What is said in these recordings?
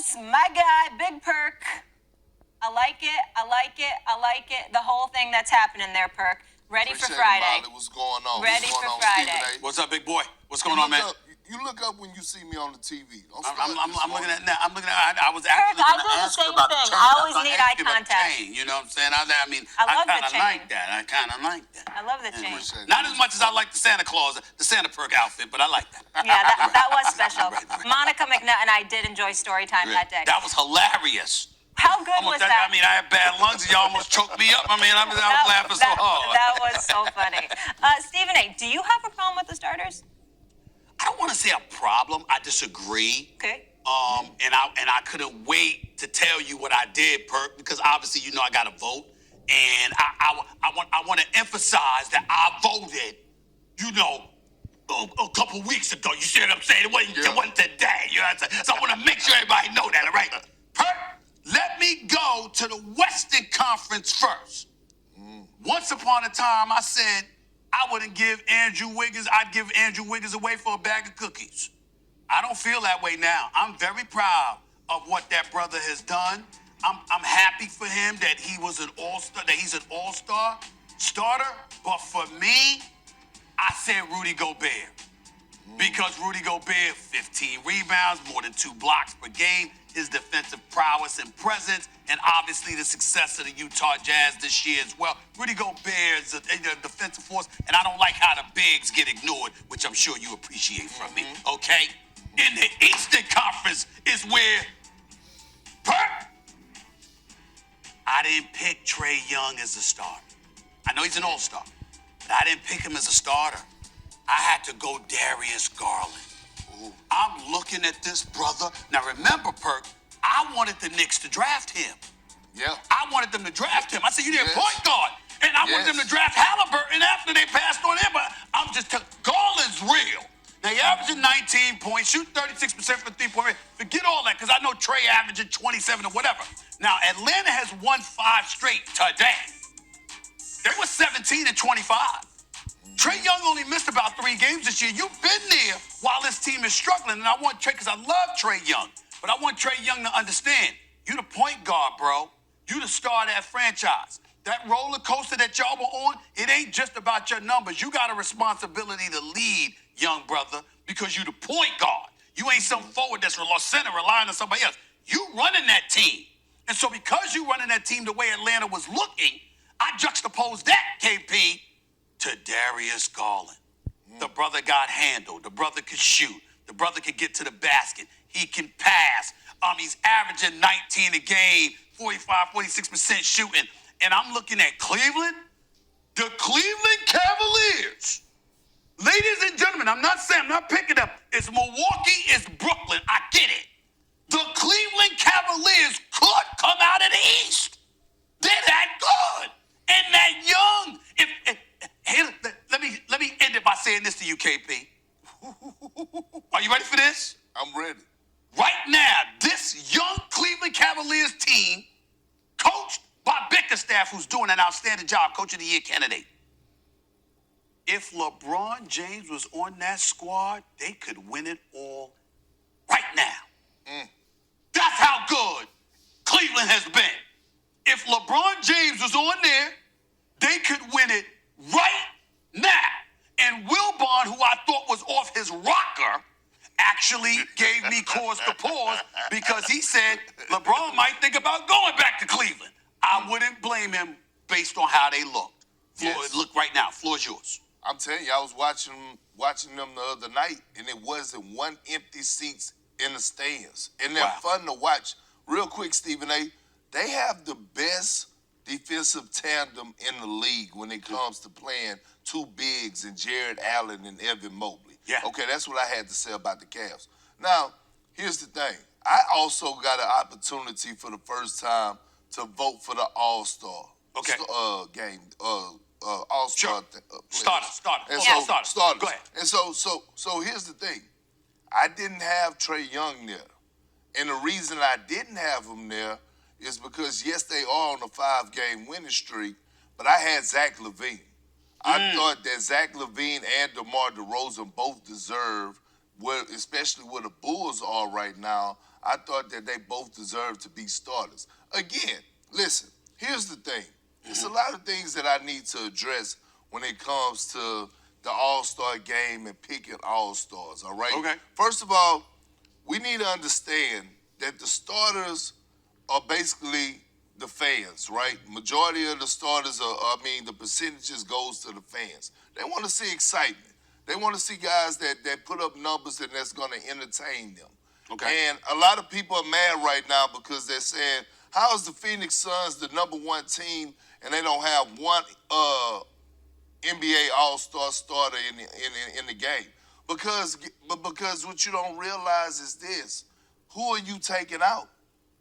course, my guy, Big Perk. I like it. I like it. I like it. The whole thing that's happening there, Perk. Ready for Friday. What's going on? Ready for Friday. What's up, big boy? What's going on, man? You look up when you see me on the TV. I'm looking at now. I was actually I going do to the ask same you about thing. the chain. I always need eye you about the contact. chain, you know what I'm saying? I love the kind of chain. like that. I kind of like that. I love the chain. Not as much as I like the Santa Claus, the Santa Perk outfit, but I like that. Yeah, that was special. Monica McNutt and I did enjoy story time that day. That was hilarious. How good was that? I mean, I had bad lungs and y'all almost choked me up. I mean, I was laughing so hard. That was so funny. Stephen A., do you have a problem with the starters? I don't want to say a problem. I disagree. Okay. And I couldn't wait to tell you what I did, Perk, because obviously you know I got to vote, and I want to emphasize that I voted, you know, a couple weeks ago. You see what I'm saying? It wasn't today. You know what I'm saying? So I want to make sure everybody know that. All right, Perk. Let me go to the Western Conference first. Once upon a time, I said I wouldn't give Andrew Wiggins. I'd give Andrew Wiggins away for a bag of cookies. I don't feel that way now. I'm very proud of what that brother has done. I'm happy for him that he was an all-star, that he's an all-star starter. But for me, I said Rudy Gobert. Because Rudy Gobert, 15 rebounds, more than 2 blocks per game, his defensive prowess and presence, and obviously the success of the Utah Jazz this year as well. Rudy Gobert is a defensive force, and I don't like how the bigs get ignored, which I'm sure you appreciate from me, okay? In the Eastern Conference is where I didn't pick Trae Young as a starter. I know he's an all-star, but I didn't pick him as a starter. I had to go Darius Garland. I'm looking at this brother. Now remember, Perk, I wanted the Knicks to draft him. Yeah. I wanted them to draft him. I said, you need a point guard. And I wanted them to draft Halliburton after they passed on him. But I'm just telling Garland's real. Now, you're averaging 19 points, shoot 36% from three-point range. Forget all that, because I know Trae averaging 27 or whatever. Now, Atlanta has won 5 straight today. They were 17 and 25. Trae Young only missed about 3 games this year. You've been there while this team is struggling. And I want Trae, because I love Trae Young, but I want Trae Young to understand, you the point guard, bro. You the star of that franchise. That roller coaster that y'all were on, it ain't just about your numbers. You got a responsibility to lead, young brother, because you the point guard. You ain't some forward that's center relying on somebody else. You running that team. And so because you running that team the way Atlanta was looking, I juxtaposed that, KP, to Darius Garland. The brother got handled. The brother could shoot. The brother could get to the basket. He can pass. He's averaging 19 a game, 45, 46% shooting. And I'm looking at Cleveland, the Cleveland Cavaliers. Ladies and gentlemen, I'm not picking up. It's Milwaukee, it's Brooklyn. I get it. The Cleveland Cavaliers could come out of the East. They're that good. And that young. Let me end it by saying this to you, KP. Are you ready for this? I'm ready. Right now, this young Cleveland Cavaliers team, coached by Bickerstaff, who's doing an outstanding job, Coach of the Year candidate. If LeBron James was on that squad, they could win it all right now. That's how good Cleveland has been. If LeBron James was on there, they could win it right now. And Wilbon, who I thought was off his rocker, actually gave me cause to pause because he said LeBron might think about going back to Cleveland. I wouldn't blame him based on how they looked. Look right now. Floor's yours. I'm telling you, I was watching them the other night, and it wasn't one empty seats in the stands. And they're fun to watch. Real quick, Stephen A., they have the best defensive tandem in the league when it comes to playing 2 bigs and Jared Allen and Evan Mobley. Yeah. Okay, that's what I had to say about the Cavs. Now, here's the thing. I also got an opportunity for the first time to vote for the All-Star game. All-Star. Starter. And Starter. Go ahead. And so here's the thing. I didn't have Trae Young there. And the reason I didn't have him there is because, yes, they are on a 5-game winning streak, but I had Zach LaVine. I thought that Zach LaVine and DeMar DeRozan both deserve especially where the Bulls are right now, I thought that they both deserved to be starters. Again, listen, here's the thing. There's a lot of things that I need to address when it comes to the All-Star game and picking All-Stars, all right? Okay. First of all, we need to understand that the starters are basically the fans, right? Majority of the starters the percentages goes to the fans. They want to see excitement. They want to see guys that put up numbers and that's going to entertain them. Okay. And a lot of people are mad right now because they're saying, how is the Phoenix Suns the #1 team and they don't have one NBA All-Star starter in the game? Because what you don't realize is this: who are you taking out?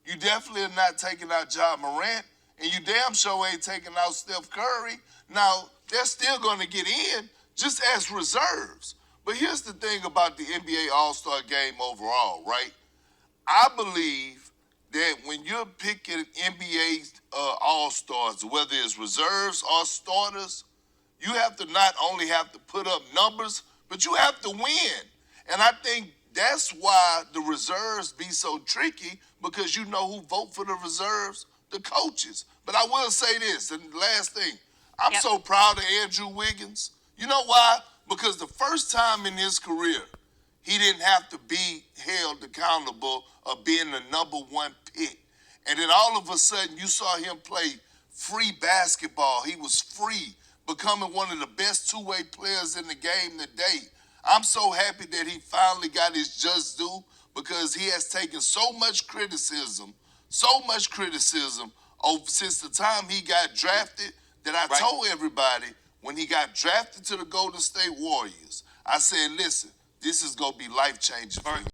You definitely are not taking out Ja Morant, and you damn sure ain't taking out Steph Curry. Now, they're still going to get in just as reserves. But here's the thing about the NBA All-Star game overall, right? I believe that when you're picking NBA All-Stars, whether it's reserves or starters, you have to not only have to put up numbers, but you have to win. And I think that's why the reserves be so tricky, because you know who vote for the reserves? The coaches. But I will say this, and the last thing, I'm so proud of Andrew Wiggins. You know why? Because the first time in his career, he didn't have to be held accountable of being the #1 pick. And then all of a sudden, you saw him play free basketball. He was free, becoming one of the best two-way players in the game today. I'm so happy that he finally got his just due, because he has taken so much criticism since the time he got drafted, that I told everybody when he got drafted to the Golden State Warriors, I said, listen, this is going to be life-changing for you.